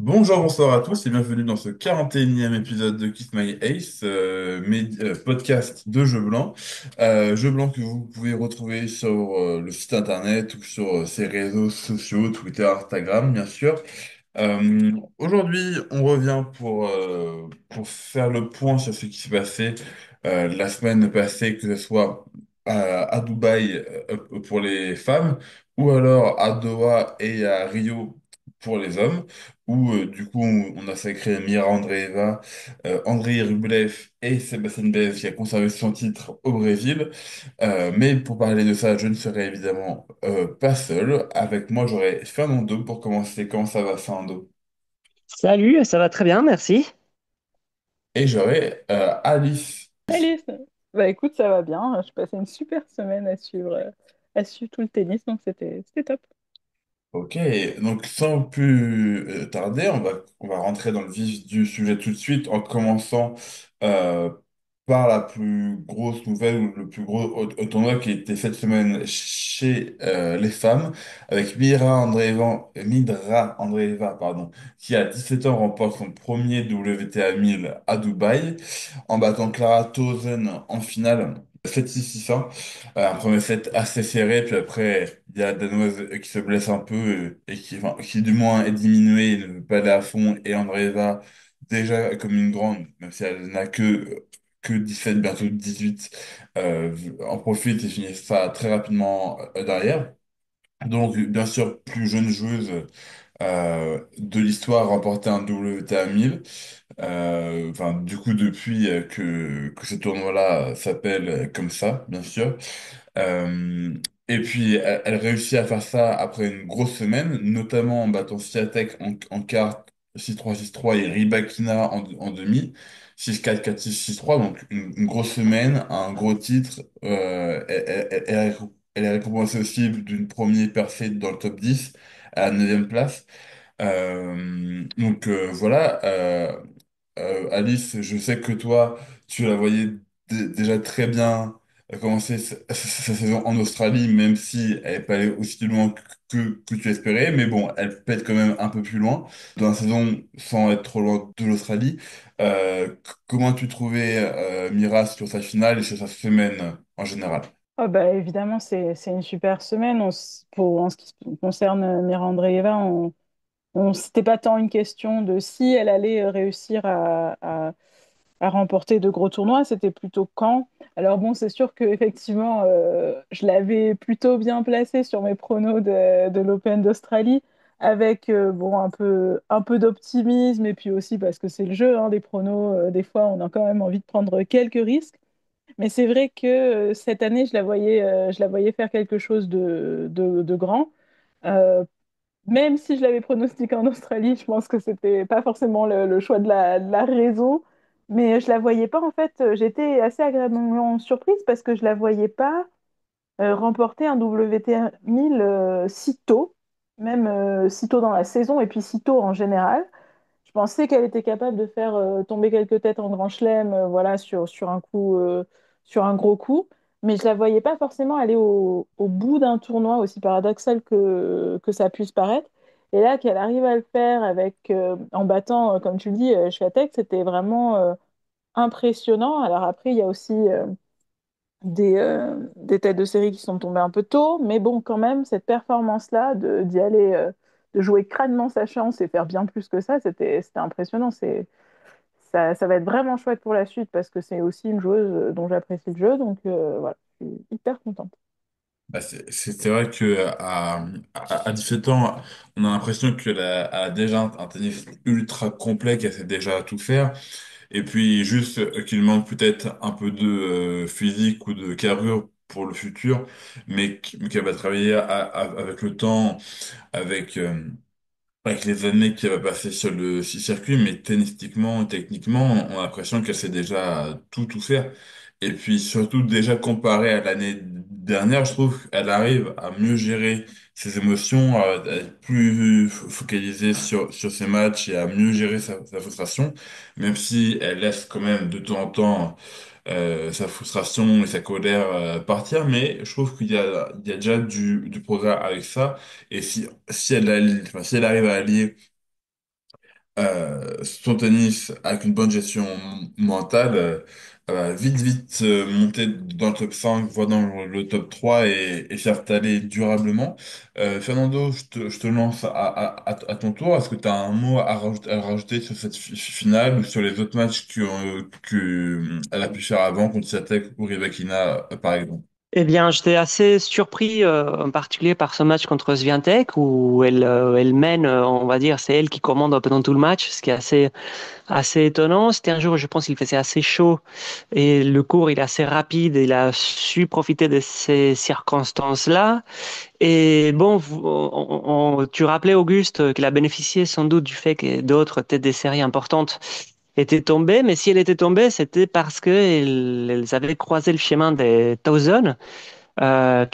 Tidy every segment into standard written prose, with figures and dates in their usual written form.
Bonjour, bonsoir à tous et bienvenue dans ce 41e épisode de Kiss My Ace, podcast de Jeux Blancs. Jeux Blancs que vous pouvez retrouver sur le site internet ou sur ses réseaux sociaux, Twitter, Instagram, bien sûr. Aujourd'hui, on revient pour faire le point sur ce qui s'est passé la semaine passée, que ce soit à Dubaï pour les femmes, ou alors à Doha et à Rio pour les hommes, où du coup on a sacré Mira Andreeva, Andrei Rublev et Sébastien Baez qui a conservé son titre au Brésil. Mais pour parler de ça, je ne serai évidemment pas seul. Avec moi, j'aurai Fernando pour commencer. Comment ça va, Fernando? Salut, ça va très bien, merci. Et j'aurai Alice. Allez, bah écoute, ça va bien. Je passais une super semaine à suivre tout le tennis, donc c'était top. Ok, donc sans plus tarder, on va rentrer dans le vif du sujet tout de suite en commençant euh, par la plus grosse nouvelle ou le plus gros au tournoi qui était cette semaine chez les femmes avec Midra Andreeva, pardon, qui à 17 ans remporte son premier WTA 1000 à Dubaï en battant Clara Tauson en finale 7-6-6-1. Un premier set assez serré, puis après, il y a la Danoise qui se blesse un peu et qui du moins est diminuée et ne veut pas aller à fond. Et Andreeva, déjà comme une grande, même si elle n'a que 17, bientôt 18, en profite et finit ça très rapidement derrière. Donc, bien sûr, plus jeune joueuse de l'histoire, remporter un WTA 1000. Enfin, du coup, depuis que ce tournoi-là s'appelle comme ça, bien sûr. Euh, et puis, elle réussit à faire ça après une grosse semaine, notamment en battant Swiatek en quart 6-3, 6-3 et Rybakina en demi, 6-4, 4-6, 6-3. Donc, une grosse semaine, un gros titre. Elle est récompensée aussi d'une première percée dans le top 10 à la 9e place. Voilà. Alice, je sais que toi, tu la voyais déjà très bien commencer sa saison en Australie, même si elle n'est pas allée aussi loin que tu espérais. Mais bon, elle peut être quand même un peu plus loin dans la saison sans être trop loin de l'Australie. Comment tu trouvais Mira sur sa finale et sur sa semaine en général? Oh bah évidemment, c'est une super semaine. En ce qui concerne Mira Andreeva, c'était pas tant une question de si elle allait réussir à remporter de gros tournois, c'était plutôt quand. Alors bon, c'est sûr que effectivement, je l'avais plutôt bien placé sur mes pronos de l'Open d'Australie, avec bon un peu d'optimisme et puis aussi parce que c'est le jeu, hein, des pronos. Des fois, on a quand même envie de prendre quelques risques. Mais c'est vrai que cette année, je la voyais faire quelque chose de grand. Euh, Même si je l'avais pronostiqué en Australie, je pense que c'était pas forcément le choix de la raison. Mais je la voyais pas, en fait. J'étais assez agréablement surprise parce que je la voyais pas remporter un WTA 1000 si tôt, même si tôt dans la saison et puis si tôt en général. Je pensais qu'elle était capable de faire tomber quelques têtes en grand chelem, voilà, sur un coup, sur un gros coup. Mais je la voyais pas forcément aller au bout d'un tournoi, aussi paradoxal que ça puisse paraître. Et là, qu'elle arrive à le faire en battant, comme tu le dis, Swiatek, c'était vraiment impressionnant. Alors après, il y a aussi des têtes de série qui sont tombées un peu tôt, mais bon, quand même, cette performance-là, d'y aller, de jouer crânement sa chance et faire bien plus que ça, c'était impressionnant. Ça va être vraiment chouette pour la suite parce que c'est aussi une joueuse dont j'apprécie le jeu, donc voilà, je suis hyper contente. Bah, c'est vrai que à 17 ans, on a l'impression elle a déjà un tennis ultra complet, qu'elle sait déjà tout faire. Et puis juste qu'il manque peut-être un peu de physique ou de carrure pour le futur, mais qu'elle va travailler avec le temps, avec, euh, avec les années qu'elle va passer sur le circuit, mais tennistiquement, techniquement, on a l'impression qu'elle sait déjà tout faire. Et puis surtout, déjà comparé à l'année dernière, je trouve qu'elle arrive à mieux gérer ses émotions, à être plus focalisée sur ses matchs et à mieux gérer sa frustration, même si elle laisse quand même de temps en temps sa frustration et sa colère partir, mais je trouve il y a déjà du progrès avec ça. Et si elle arrive à allier son tennis avec une bonne gestion mentale, vite, vite monter dans le top 5 voire dans le top 3 et s'installer durablement. Fernando, je te lance à ton tour. Est-ce que tu as un mot à rajouter sur cette finale ou sur les autres matchs que elle a pu faire avant contre Swiatek ou Rybakina, par exemple? Eh bien, j'étais assez surpris, en particulier par ce match contre Swiatek, où elle mène, on va dire, c'est elle qui commande pendant tout le match, ce qui est assez étonnant. C'était un jour où je pense qu'il faisait assez chaud et le cours il est assez rapide. Il a su profiter de ces circonstances-là. Et bon, tu rappelais Auguste qu'il a bénéficié sans doute du fait que d'autres têtes des séries importantes étaient tombées, mais si elle était tombée, c'était parce que elles avaient croisé le chemin des Thousand, qui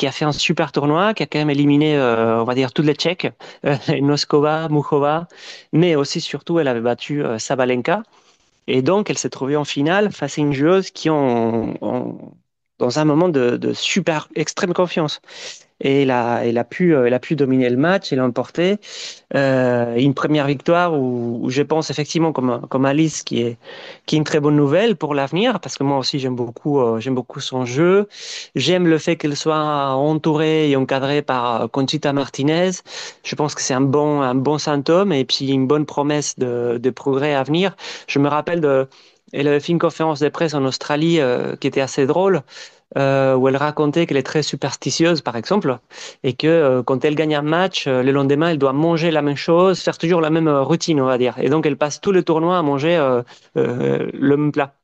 a fait un super tournoi, qui a quand même éliminé, on va dire, toutes les Tchèques, Noskova, Muchova, mais aussi surtout, elle avait battu Sabalenka. Et donc, elle s'est trouvée en finale face à une joueuse qui dans un moment de super extrême confiance. Et elle a pu dominer le match et l'emporter. Une première victoire où je pense effectivement comme Alice qui est une très bonne nouvelle pour l'avenir parce que moi aussi j'aime beaucoup son jeu. J'aime le fait qu'elle soit entourée et encadrée par Conchita Martinez. Je pense que c'est un bon symptôme et puis une bonne promesse de progrès à venir. Je me rappelle elle avait fait une conférence de presse en Australie qui était assez drôle, où elle racontait qu'elle est très superstitieuse, par exemple, et que quand elle gagne un match, le lendemain, elle doit manger la même chose, faire toujours la même routine, on va dire. Et donc, elle passe tout le tournoi à manger le même plat.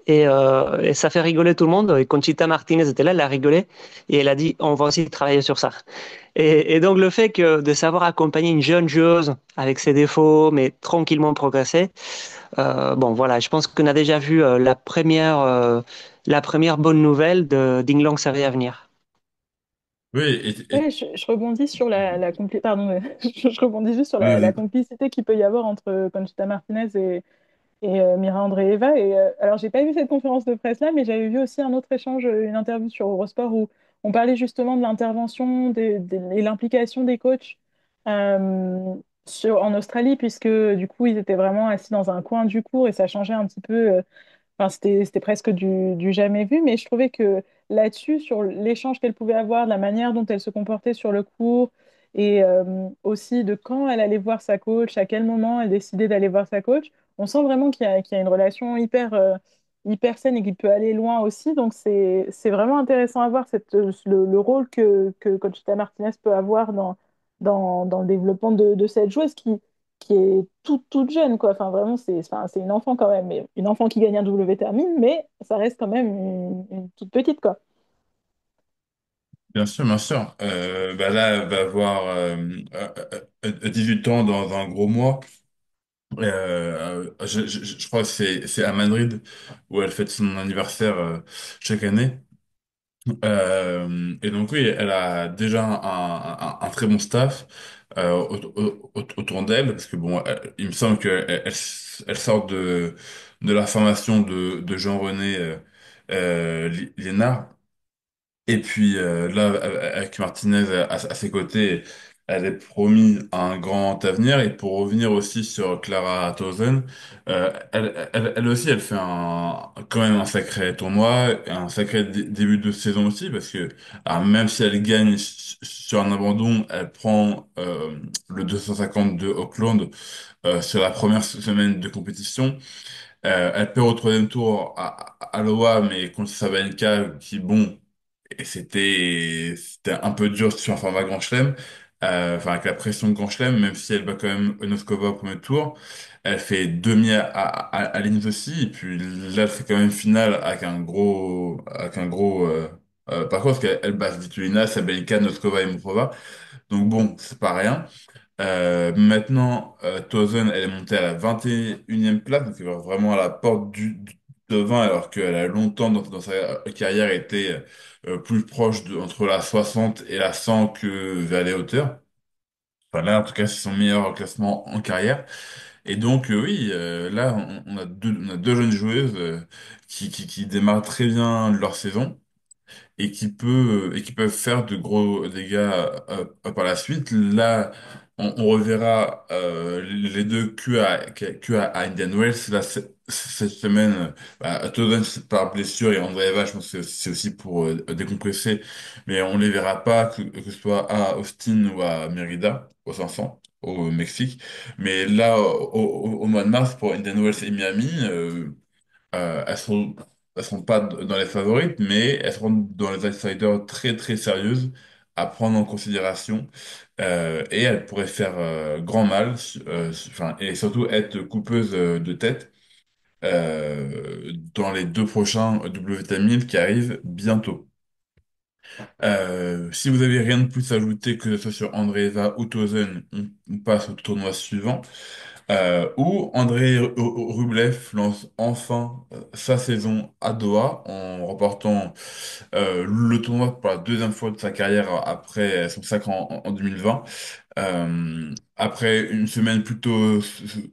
Et ça fait rigoler tout le monde. Et Conchita Martinez était là, elle a rigolé, et elle a dit, on va aussi travailler sur ça. Et donc, le fait que de savoir accompagner une jeune joueuse avec ses défauts, mais tranquillement progresser, bon, voilà, je pense qu'on a déjà vu la première bonne nouvelle de d'Inglang Savait à venir. Oui, Ouais, je rebondis sur pardon, je rebondis juste sur la vas-y. complicité qu'il peut y avoir entre Conchita Martinez et Mira Andreeva. Et alors, j'ai pas vu cette conférence de presse-là, mais j'avais vu aussi un autre échange, une interview sur Eurosport où on parlait justement de l'intervention et l'implication des coachs en Australie, puisque du coup, ils étaient vraiment assis dans un coin du cours et ça changeait un petit peu. Enfin, c'était presque du jamais vu, mais je trouvais que là-dessus, sur l'échange qu'elle pouvait avoir, de la manière dont elle se comportait sur le cours, et aussi de quand elle allait voir sa coach, à quel moment elle décidait d'aller voir sa coach, on sent vraiment qu'il y a une relation hyper saine et qui peut aller loin aussi. Donc, c'est vraiment intéressant à voir le rôle que Conchita Martinez peut avoir dans le développement de cette joueuse qui est toute jeune, quoi. Enfin, vraiment, c'est une enfant quand même, mais une enfant qui gagne un W termine, mais ça reste quand même une toute petite, quoi. Bien sûr, bien sûr. Là, elle va avoir 18 ans dans un gros mois. Je crois que c'est à Madrid où elle fête son anniversaire chaque année. Et donc oui, elle a déjà un très bon staff autour d'elle, parce que bon, il me semble elle sort de la formation de Jean-René Liénard. Et puis là, avec Martinez à ses côtés, elle est promis un grand avenir. Et pour revenir aussi sur Clara Tauson, elle aussi, elle fait quand même un sacré tournoi, et un sacré début de saison aussi, parce que alors, même si elle gagne sur un abandon, elle prend le 250 de Auckland sur la première semaine de compétition. Elle perd au troisième tour à Iowa, mais contre Sabalenka, qui bon, et c'était un peu dur sur un format Grand Chelem, enfin avec la pression de Grand Chelem, même si elle bat quand même Noskova au premier tour. Elle fait demi à Linz aussi, et puis là elle fait quand même finale avec un gros parcours, parce qu'elle bat Svitolina, Sabalenka, Noskova et Muchova. Donc bon, c'est pas rien. Maintenant, Tozen, elle est montée à la 21e place, donc elle est vraiment à la porte du devant, alors qu'elle a longtemps dans sa carrière été plus proche entre la 60 et la 100 que vers les hauteurs. Enfin là, en tout cas, c'est son meilleur classement en carrière. Et donc, oui, là, on a deux jeunes joueuses qui démarrent très bien leur saison. et qui peuvent faire de gros dégâts par la suite. Là, on reverra les deux à Indian Wells. Là, cette semaine, Toden c'est par blessure et André Eva, je pense que c'est aussi pour décompresser, mais on les verra pas que ce soit à Austin ou à Mérida, aux 500, au Mexique. Mais là, au mois de mars, pour Indian Wells et Miami, elles sont pas dans les favorites, mais elles seront dans les outsiders très très sérieuses à prendre en considération. Et elles pourraient faire grand mal, enfin, et surtout être coupeuses de tête dans les deux prochains WTA 1000 qui arrivent bientôt. Si vous avez rien de plus à ajouter, que ce soit sur Andreeva ou Tozen, on passe au tournoi suivant où Andrei Rublev lance enfin sa saison à Doha en remportant le tournoi pour la deuxième fois de sa carrière après son sacre en 2020. Après une semaine plutôt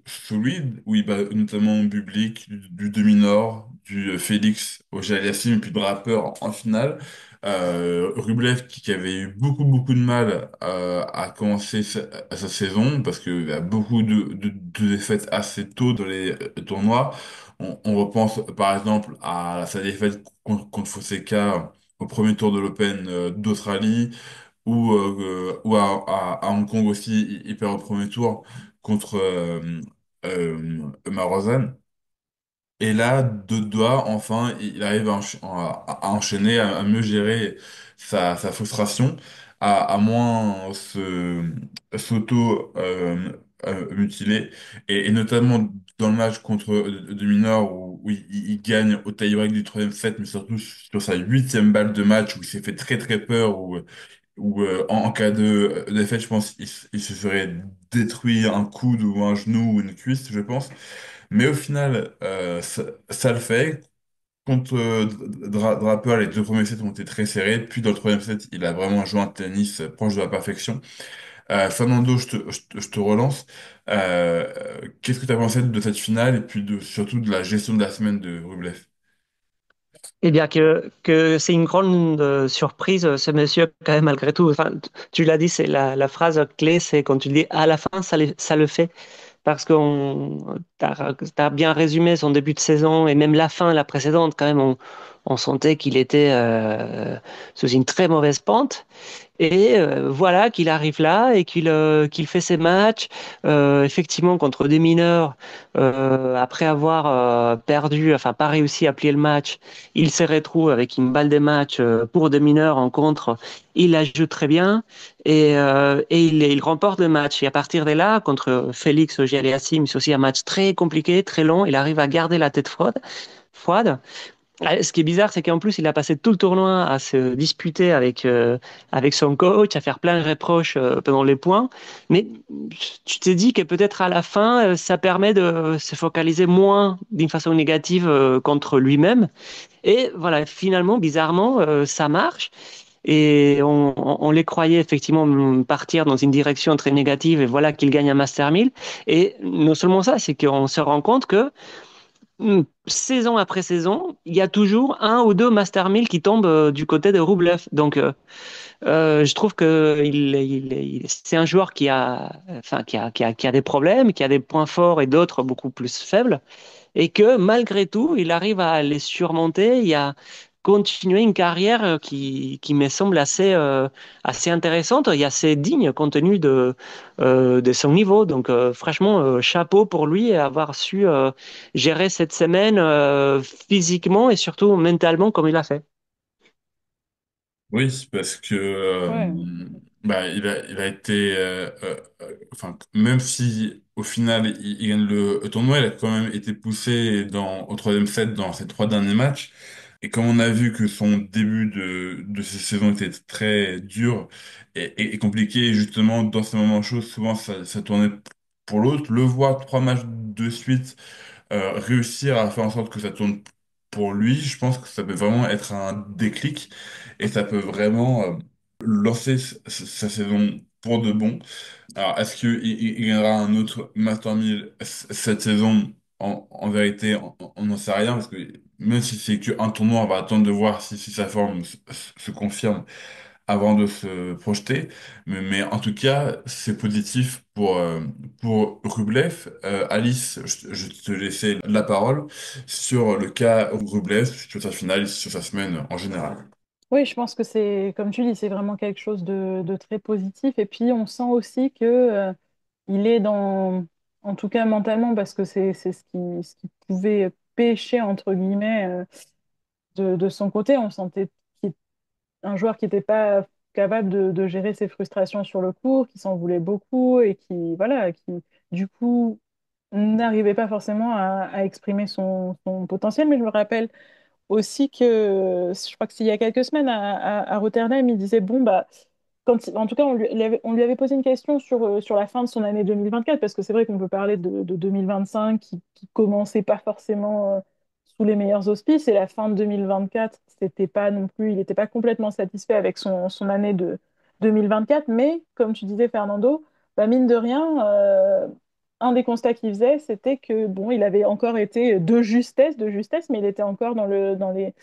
solide, où il bat notamment Bublik, du Demi-Nord, du Félix au Aliassime, et puis de Draper en finale. Rublev qui avait eu beaucoup de mal à commencer sa saison parce qu'il y a beaucoup de défaites assez tôt dans les tournois. On repense par exemple à sa défaite contre Fonseca au premier tour de l'Open d'Australie ou à Hong Kong aussi, il perd au premier tour contre Marozan. Et là, de doigts, enfin, il arrive à enchaîner, à mieux gérer sa frustration, à moins s'auto-mutiler. Et notamment dans le match contre de Minor, où il gagne au tie-break du troisième set, mais surtout sur sa huitième balle de match, où il s'est fait très peur, où en cas de défaite, je pense il se ferait détruire un coude ou un genou ou une cuisse, je pense. Mais au final, ça le fait. Contre Draper, les deux premiers sets ont été très serrés. Puis dans le troisième set, il a vraiment joué un tennis proche de la perfection. Fernando, je te relance. Qu'est-ce que tu as pensé de cette finale et puis surtout de la gestion de la semaine de Rublev? Eh bien, que c'est une grande surprise, ce monsieur, quand même, malgré tout. Enfin, tu l'as dit, c'est la phrase clé, c'est quand tu dis à la fin, ça le fait. Parce que t'as bien résumé son début de saison et même la fin, la précédente, quand même, on sentait qu'il était sous une très mauvaise pente. Et voilà qu'il arrive là et qu'il fait ses matchs, effectivement contre des mineurs, après avoir perdu, enfin pas réussi à plier le match, il se retrouve avec une balle de match pour des mineurs en contre, il la joue très bien et il remporte le match. Et à partir de là, contre Félix Auger-Aliassime, c'est aussi un match très compliqué, très long, il arrive à garder la tête froide. Ce qui est bizarre, c'est qu'en plus, il a passé tout le tournoi à se disputer avec son coach, à faire plein de reproches pendant les points. Mais tu t'es dit que peut-être à la fin, ça permet de se focaliser moins d'une façon négative contre lui-même. Et voilà, finalement, bizarrement, ça marche. Et on les croyait effectivement partir dans une direction très négative. Et voilà qu'il gagne un Master 1000. Et non seulement ça, c'est qu'on se rend compte que saison après saison, il y a toujours un ou deux Master 1000 qui tombent du côté de Rublev. Donc, je trouve que c'est un joueur qui a, enfin, qui a des problèmes, qui a des points forts et d'autres beaucoup plus faibles et que malgré tout, il arrive à les surmonter et à continuer une carrière qui me semble assez intéressante et assez digne compte tenu de son niveau. Donc, franchement, chapeau pour lui et avoir su gérer cette semaine physiquement et surtout mentalement comme il a fait. Oui, parce que Ouais. il a été enfin même si au final il gagne le tournoi, il a quand même été poussé au troisième set dans ses trois derniers matchs. Et comme on a vu que son début de cette saison était très dur et compliqué, et justement dans ces moments chauds, souvent ça tournait pour l'autre. Le voir trois matchs de suite réussir à faire en sorte que ça tourne pour lui, je pense que ça peut vraiment être un déclic et ça peut vraiment lancer sa saison pour de bon. Alors, est-ce qu'il gagnera un autre Master 1000 cette saison? En vérité, on n'en sait rien parce que même si c'est qu'un tournoi, on va attendre de voir si sa forme se confirme avant de se projeter. Mais en tout cas, c'est positif pour Rublev. Alice, je te laissais la parole sur le cas Rublev, sur sa finale, sur sa semaine en général. Oui, je pense que c'est, comme tu dis, c'est vraiment quelque chose de très positif. Et puis, on sent aussi que, il est dans, en tout cas mentalement, parce que c'est ce qui pouvait pêcher, entre guillemets, de son côté. On sentait un joueur qui n'était pas capable de gérer ses frustrations sur le court, qui s'en voulait beaucoup et qui, voilà, qui, du coup, n'arrivait pas forcément à exprimer son potentiel. Mais je me rappelle aussi que, je crois que c'est il y a quelques semaines à Rotterdam, il disait, bon, bah, en tout cas, on lui avait posé une question sur la fin de son année 2024, parce que c'est vrai qu'on peut parler de 2025 qui commençait pas forcément sous les meilleurs auspices, et la fin de 2024, c'était pas non plus, il n'était pas complètement satisfait avec son année de 2024, mais comme tu disais, Fernando, bah, mine de rien, un des constats qu'il faisait, c'était que bon, il avait encore été de justesse, mais il était encore dans les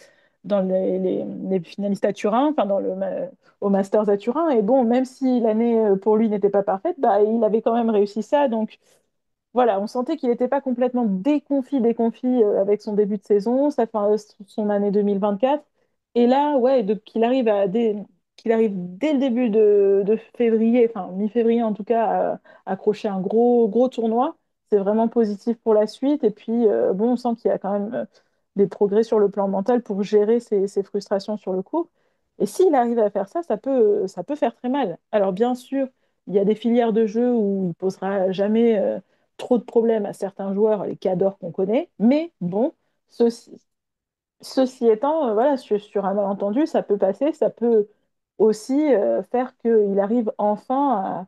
finalistes à Turin, enfin au Masters à Turin. Et bon, même si l'année pour lui n'était pas parfaite, bah, il avait quand même réussi ça. Donc voilà, on sentait qu'il n'était pas complètement déconfit avec son début de saison, son année 2024. Et là, ouais, qu'il arrive dès le début de février, enfin mi-février en tout cas, à accrocher un gros tournoi, c'est vraiment positif pour la suite. Et puis, bon, on sent qu'il y a quand même des progrès sur le plan mental pour gérer ses frustrations sur le court. Et s'il arrive à faire ça, ça peut faire très mal. Alors bien sûr, il y a des filières de jeu où il posera jamais trop de problèmes à certains joueurs, les cadors qu'on connaît. Mais bon, ceci, ceci étant, voilà, sur un malentendu, ça peut passer, ça peut aussi faire qu'il arrive enfin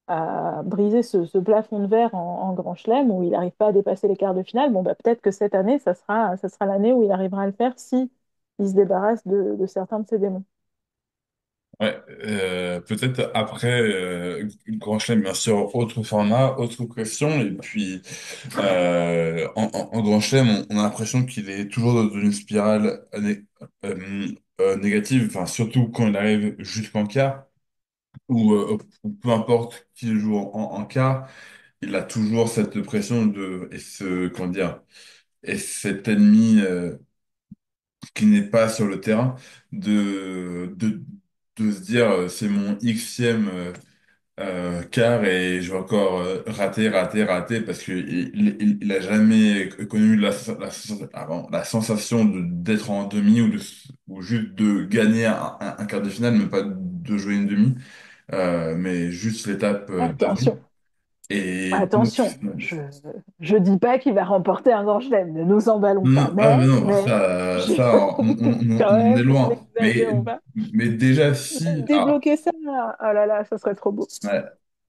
à briser ce plafond de verre en Grand Chelem où il n'arrive pas à dépasser les quarts de finale. Bon, bah, peut-être que cette année, ça sera l'année où il arrivera à le faire si il se débarrasse de certains de ses démons. Ouais, peut-être après Grand Chelem, bien sûr, autre format, autre question, et puis en Grand Chelem, on a l'impression qu'il est toujours dans une spirale euh, négative, enfin surtout quand il arrive jusqu'en quart, ou peu importe qui joue en quart, il a toujours cette pression et comment dire, et cet ennemi qui n'est pas sur le terrain de se dire c'est mon Xème quart et je vais encore rater parce que il a jamais connu la sensation d'être en demi ou juste de gagner un quart de finale, même pas de jouer une demi, mais juste l'étape d'arrivée. Attention, Et donc, attention, je dis pas qu'il va remporter un grand chelem, ne nous emballons pas, non, ah, mais non, mais ça, je- on quand en est même, loin. n'exagérons pas. Mais déjà, si. Ah, Débloquer ça, oh là là, ça serait trop beau. ouais.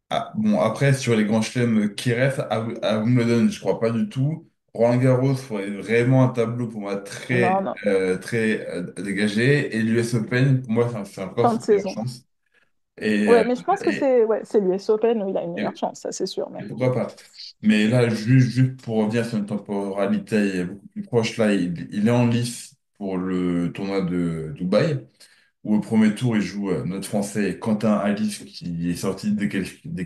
Ah, bon, après, sur les grands chelems qui restent, à Wimbledon, je crois pas du tout. Roland Garros, faudrait vraiment un tableau pour moi Non, très, non, dégagé. Et l'US Open, pour moi, c'est encore fin sa de meilleure saison. chance. Et, Ouais, mais je pense que et, c'est ouais, c'est l'US Open où il a une meilleure et, chance, ça c'est sûr. et Mais pourquoi pas. Mais là, juste pour revenir sur une temporalité beaucoup plus proche, là, il est en lice pour le tournoi de Dubaï, où au premier tour, il joue notre Français Quentin Halys, qui est sorti des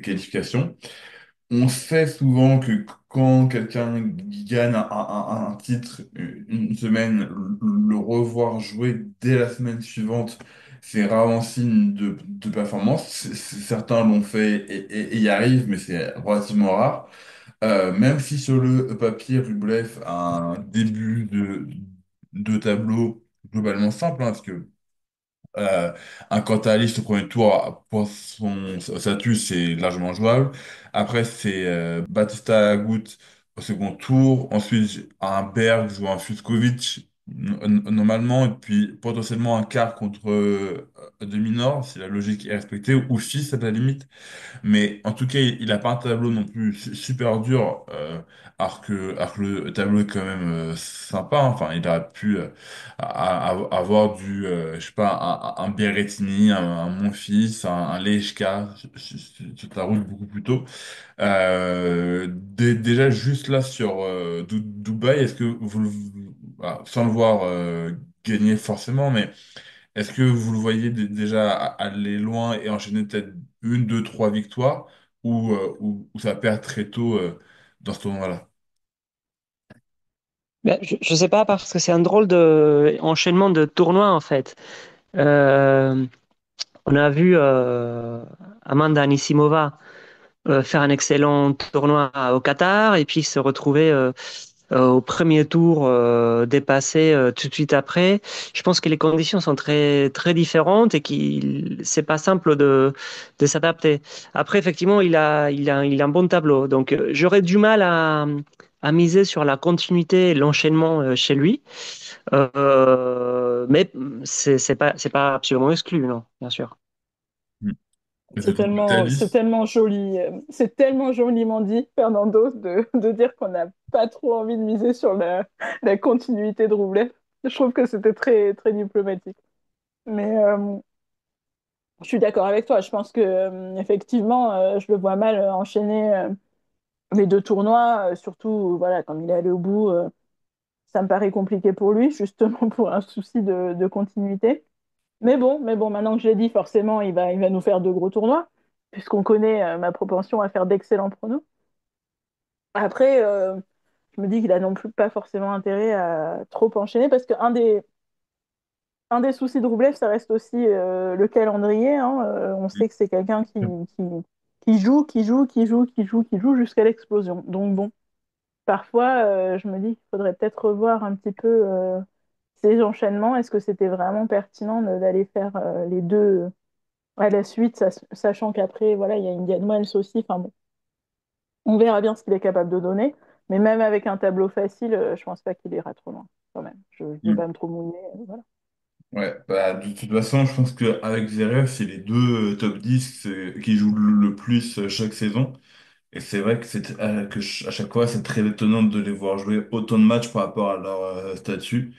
qualifications. On sait souvent que quand quelqu'un gagne un titre une semaine, le revoir jouer dès la semaine suivante, c'est rarement signe de performance. Certains l'ont fait et y arrivent, mais c'est relativement rare. Même si sur le papier, Rublev a un début de tableau globalement simple, hein, parce que euh, un Cantalis au premier tour, pour son statut, c'est largement jouable. Après, c'est Batista Agut au second tour. Ensuite, un Berg ou un Fucsovics, normalement. Et puis, potentiellement, un quart contre Deminor, si la logique est respectée, ou 6 à la limite. Mais en tout cas, il n'a pas un tableau non plus super dur, alors que le tableau est quand même sympa, hein. Enfin, il aurait pu avoir je sais pas, un Berrettini, un Monfils, un Lejka sur la route beaucoup plus tôt. Déjà, juste là sur Dubaï, est-ce que bah, sans le voir gagner forcément, mais est-ce que vous le voyez déjà aller loin et enchaîner peut-être une, deux, trois victoires ou ça perd très tôt dans ce tournoi-là? Ben, je sais pas parce que c'est un drôle de enchaînement de tournois en fait. Euh, on a vu Amanda Anisimova faire un excellent tournoi au Qatar et puis se retrouver au premier tour dépassé tout de suite après. Je pense que les conditions sont très très différentes et qu'il c'est pas simple de s'adapter. Après, effectivement, il a un bon tableau. Donc, j'aurais du mal à miser sur la continuité et l'enchaînement chez lui. Mais c'est pas absolument exclu, non, bien sûr. Mm. Et de ton côté, C'est Alice? tellement joli, c'est tellement joliment dit, Fernando, de dire qu'on n'a pas trop envie de miser sur la continuité de Roublev. Je trouve que c'était très, très diplomatique. Mais je suis d'accord avec toi. Je pense que effectivement, je le vois mal enchaîner les deux tournois, surtout voilà, comme il est allé au bout, ça me paraît compliqué pour lui, justement pour un souci de continuité. Mais bon, maintenant que je l'ai dit, forcément, il va nous faire de gros tournois, puisqu'on connaît ma propension à faire d'excellents pronos. Après, je me dis qu'il a non plus pas forcément intérêt à trop enchaîner, parce un des soucis de Roublev, ça reste aussi le calendrier, hein. On sait que c'est quelqu'un qui joue, qui joue, qui joue, qui joue, qui joue jusqu'à l'explosion. Donc bon, parfois, je me dis qu'il faudrait peut-être revoir un petit peu ces enchaînements. Est-ce que c'était vraiment pertinent d'aller faire les deux à la suite, sachant qu'après, voilà, il y a Indian Wells aussi. Enfin bon, on verra bien ce qu'il est capable de donner. Mais même avec un tableau facile, je pense pas qu'il ira trop loin, quand même. Je ne vais pas Mm. me trop mouiller. Voilà. Ouais, bah, de toute façon, je pense qu'avec Zverev, c'est les deux top 10 qui jouent le plus chaque saison. Et c'est vrai que, à chaque fois, c'est très étonnant de les voir jouer autant de matchs par rapport à leur statut.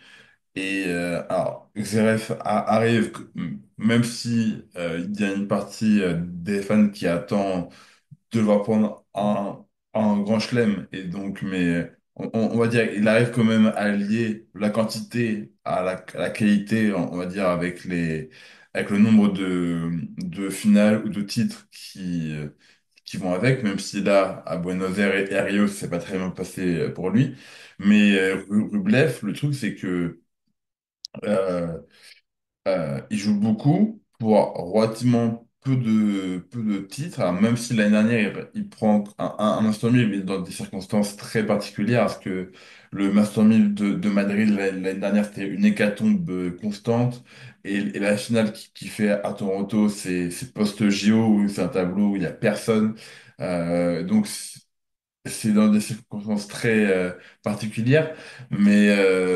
Et alors, Zverev arrive, même si il y a une partie des fans qui attend de devoir prendre un grand chelem. Et donc, mais on va dire, il arrive quand même à lier la quantité à la qualité, on va dire, avec le nombre de finales ou de titres qui vont avec, même si là, à Buenos Aires et à Rio, c'est pas très bien passé pour lui. Mais Rublev, le truc, c'est que euh, il joue beaucoup pour relativement peu de titres. Alors, même si l'année dernière, il prend un Master 1000, mais dans des circonstances très particulières, parce que le Master 1000 de Madrid l'année dernière, c'était une hécatombe constante. Et la finale qui fait à Toronto, c'est post-JO, où c'est un tableau où il n'y a personne. Donc, c'est dans des circonstances très particulières, mais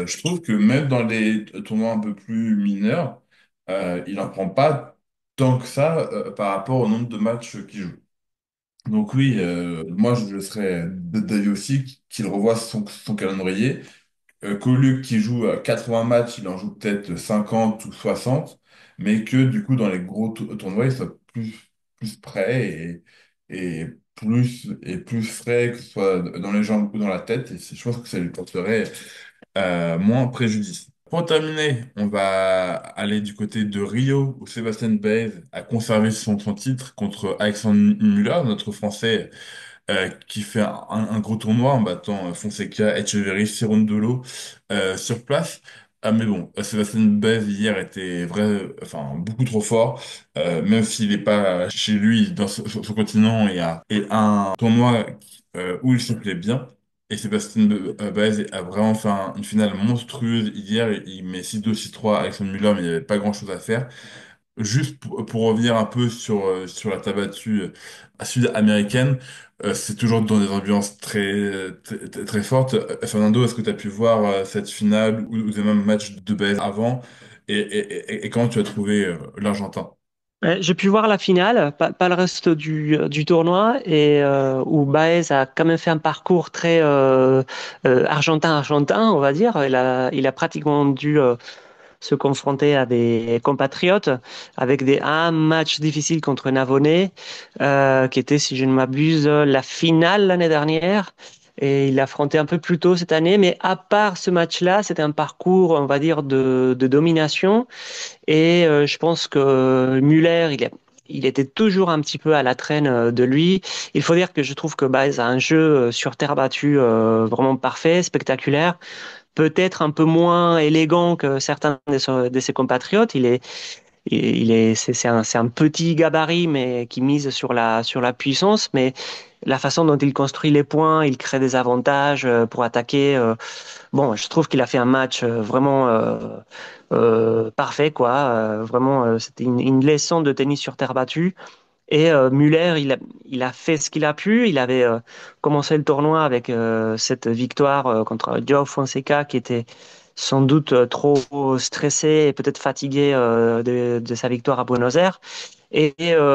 je trouve que même dans les tournois un peu plus mineurs, il n'en prend pas tant que ça par rapport au nombre de matchs qu'il joue. Donc oui, moi je serais d'avis aussi qu'il revoie son calendrier. Qu'au lieu qu'il joue 80 matchs, il en joue peut-être 50 ou 60, mais que du coup, dans les gros tournois, il soit plus prêt et plus frais, que ce soit dans les jambes ou dans la tête. Et je pense que ça lui porterait moins préjudice. Pour terminer, on va aller du côté de Rio, où Sébastien Baez a conservé son titre contre Alexandre Müller, notre Français qui fait un gros tournoi en battant Fonseca, Etcheverry, Cerundolo sur place. Ah, mais bon, Sébastien Baez hier était enfin, beaucoup trop fort, même s'il n'est pas chez lui, sur son continent, et un tournoi où il se plaît bien. Et Sébastien Baez a vraiment fait une finale monstrueuse hier. Il met 6-2, 6-3 à Alexandre Müller, mais il n'y avait pas grand-chose à faire. Juste pour revenir un peu sur la table battue sud-américaine, c'est toujours dans des ambiances très fortes. Fernando, est-ce que tu as pu voir cette finale ou des mêmes matchs de base avant et comment tu as trouvé l'Argentin? J'ai pu voir la finale, pas le reste du tournoi, et où Baez a quand même fait un parcours très argentin, on va dire. Il a pratiquement dû se confronter à des compatriotes avec un match difficile contre Navonnet, qui était, si je ne m'abuse, la finale l'année dernière. et il l'a affronté un peu plus tôt cette année. Mais à part ce match-là, c'était un parcours, on va dire, de domination. Et je pense que Muller, il était toujours un petit peu à la traîne de lui. Il faut dire que je trouve que Baez a un jeu sur terre battue vraiment parfait, spectaculaire, peut-être un peu moins élégant que certains de ses compatriotes. C'est un petit gabarit, mais qui mise sur la puissance. Mais la façon dont il construit les points, il crée des avantages pour attaquer. Bon, je trouve qu'il a fait un match vraiment parfait, quoi. Vraiment, c'était une leçon de tennis sur terre battue. Et Muller, il a fait ce qu'il a pu. Il avait commencé le tournoi avec cette victoire contre Joao Fonseca, qui était sans doute trop stressé et peut-être fatigué de sa victoire à Buenos Aires. Et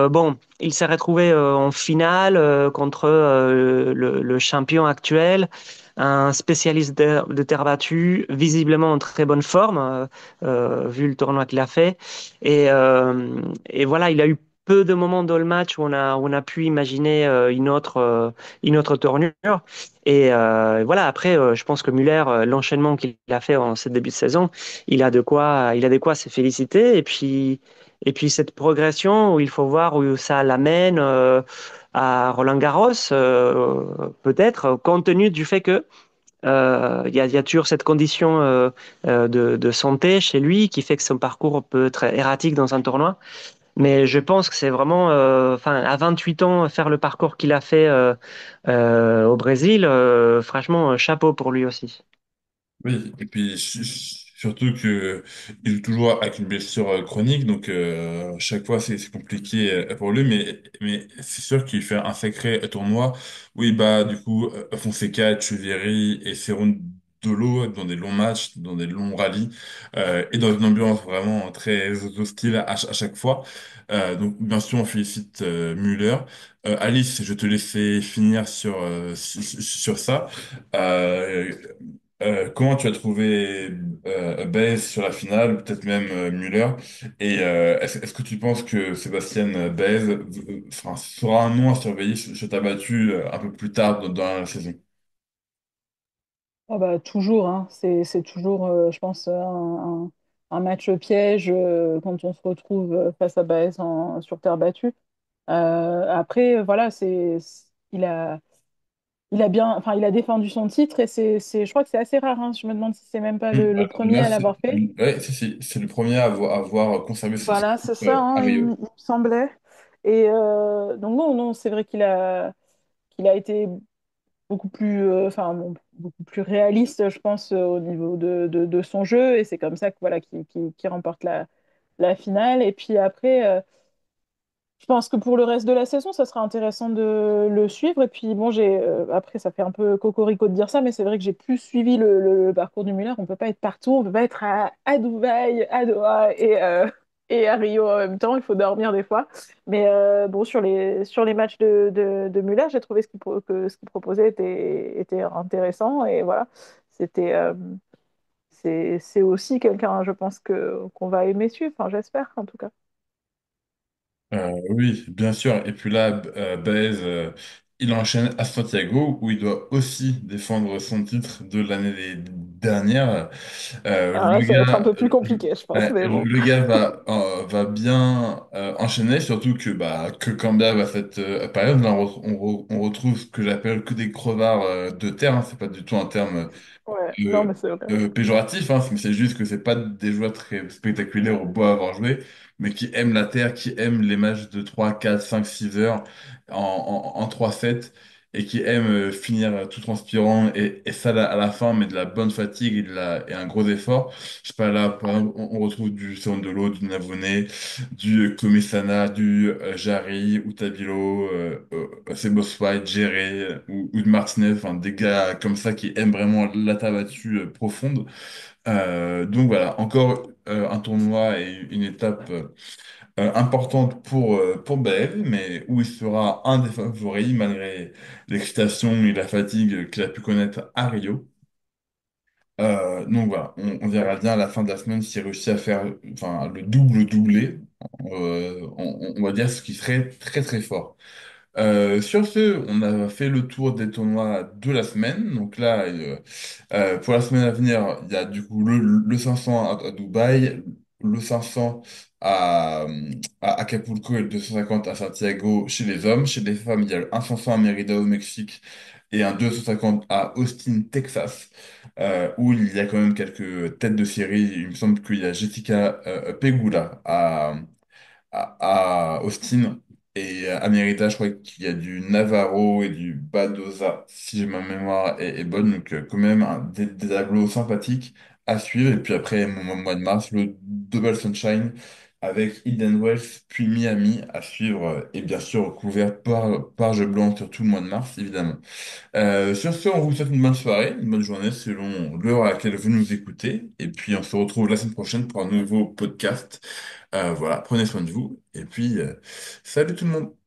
bon, il s'est retrouvé en finale contre le champion actuel, un spécialiste de terre battue, visiblement en très bonne forme, vu le tournoi qu'il a fait. Et, et voilà, il a eu peu de moments dans le match où on a pu imaginer une autre tournure. Et voilà, après, je pense que Muller, l'enchaînement qu'il a fait en ce début de saison, il a de quoi se féliciter. Et puis cette progression où il faut voir où ça l'amène à Roland-Garros, peut-être, compte tenu du fait que il y a toujours cette condition de santé chez lui qui fait que son parcours peut être erratique dans un tournoi. Mais je pense que c'est vraiment, enfin, à 28 ans, faire le parcours qu'il a fait au Brésil, franchement, chapeau pour lui aussi. Oui, et puis surtout que il joue toujours avec une blessure chronique, donc chaque fois c'est compliqué pour lui, mais c'est sûr qu'il fait un sacré tournoi où il bat du coup Fonseca, Etcheverry et Cerundolo dans des longs matchs, dans des longs rallyes, et dans une ambiance vraiment très hostile à chaque fois. Donc bien sûr on félicite Müller. Alice, je te laissais finir sur ça. Euh, comment tu as trouvé Baez sur la finale, peut-être même Müller? Et est-ce que tu penses que Sébastien Baez enfin, sera un nom à surveiller sur ta battue un peu plus tard dans la saison? Ah bah, toujours, hein. C'est toujours, je pense, un match piège quand on se retrouve face à Baez sur terre battue. Après, voilà, il a bien, enfin, il a défendu son titre et je crois que c'est assez rare, hein. Je me demande si c'est même pas le premier Là, à l'avoir fait. ouais, c'est le premier à avoir conservé ce Voilà, c'est titre ça, à hein, Rio. il me semblait. Et donc non, non, c'est vrai qu'il a été beaucoup plus, enfin, bon, beaucoup plus réaliste, je pense, au niveau de son jeu. Et c'est comme ça que voilà, qu'il remporte la finale. Et puis après. Je pense que pour le reste de la saison, ça sera intéressant de le suivre. Et puis, bon, après, ça fait un peu cocorico de dire ça, mais c'est vrai que j'ai plus suivi le parcours du Muller. On peut pas être partout, on peut pas être à Dubaï, à Doha et à Rio en même temps. Il faut dormir des fois. Mais bon, sur les matchs de Muller, j'ai trouvé que ce qu'il proposait était intéressant. Et voilà, c'était, c'est aussi quelqu'un, je pense, qu'on va aimer suivre. Enfin, j'espère, en tout cas. Oui, bien sûr. Et puis là, Baez, il enchaîne à Santiago, où il doit aussi défendre son titre de l'année dernière. Alors là, ça va être un peu plus compliqué, je pense, mais bon. Le gars va bien enchaîner, surtout que Cambia va cette période, là, on retrouve ce que j'appelle que des crevards de terre, hein. C'est pas du tout un terme Ouais, non, mais c'est vrai. péjoratif, hein, mais c'est juste que c'est pas des joueurs très spectaculaires ou beaux à avoir joué, mais qui aiment la terre, qui aiment les matchs de 3 4 5 6 heures en 3 sets et qui aiment finir tout transpirant et ça à la fin, mais de la bonne fatigue et un gros effort. Je sais pas, là, par exemple, on retrouve du Cerundolo, du Navone, du Komesana, du Jarry, ou Tabilo, Sebos White, Géré ou de Martinez, enfin des gars comme ça qui aiment vraiment la battue profonde. Donc voilà, encore un tournoi et une étape importante pour Baez, mais où il sera un des favoris malgré l'excitation et la fatigue qu'il a pu connaître à Rio. Donc voilà, on verra bien à la fin de la semaine s'il réussit à faire enfin, le double doublé. On va dire ce qui serait très très fort. Sur ce, on a fait le tour des tournois de la semaine. Donc là, pour la semaine à venir, il y a du coup le 500 à Dubaï, le 500 à, à Acapulco et le 250 à Santiago chez les hommes. Chez les femmes, il y a un 500 à Mérida au Mexique et un 250 à Austin, Texas, où il y a quand même quelques têtes de série. Il me semble qu'il y a Jessica Pegula à Austin et à Mérida, je crois qu'il y a du Navarro et du Badoza, si ma mémoire est bonne. Donc, quand même, des agglos sympathiques à suivre. Et puis après, mon mois de mars, le Double Sunshine avec Indian Wells, puis Miami à suivre. Et bien sûr, couvert par Jeu Blanc sur tout le mois de mars, évidemment. Sur ce, on vous souhaite une bonne soirée, une bonne journée selon l'heure à laquelle vous nous écoutez. Et puis, on se retrouve la semaine prochaine pour un nouveau podcast. Voilà, prenez soin de vous. Et puis, salut tout le monde.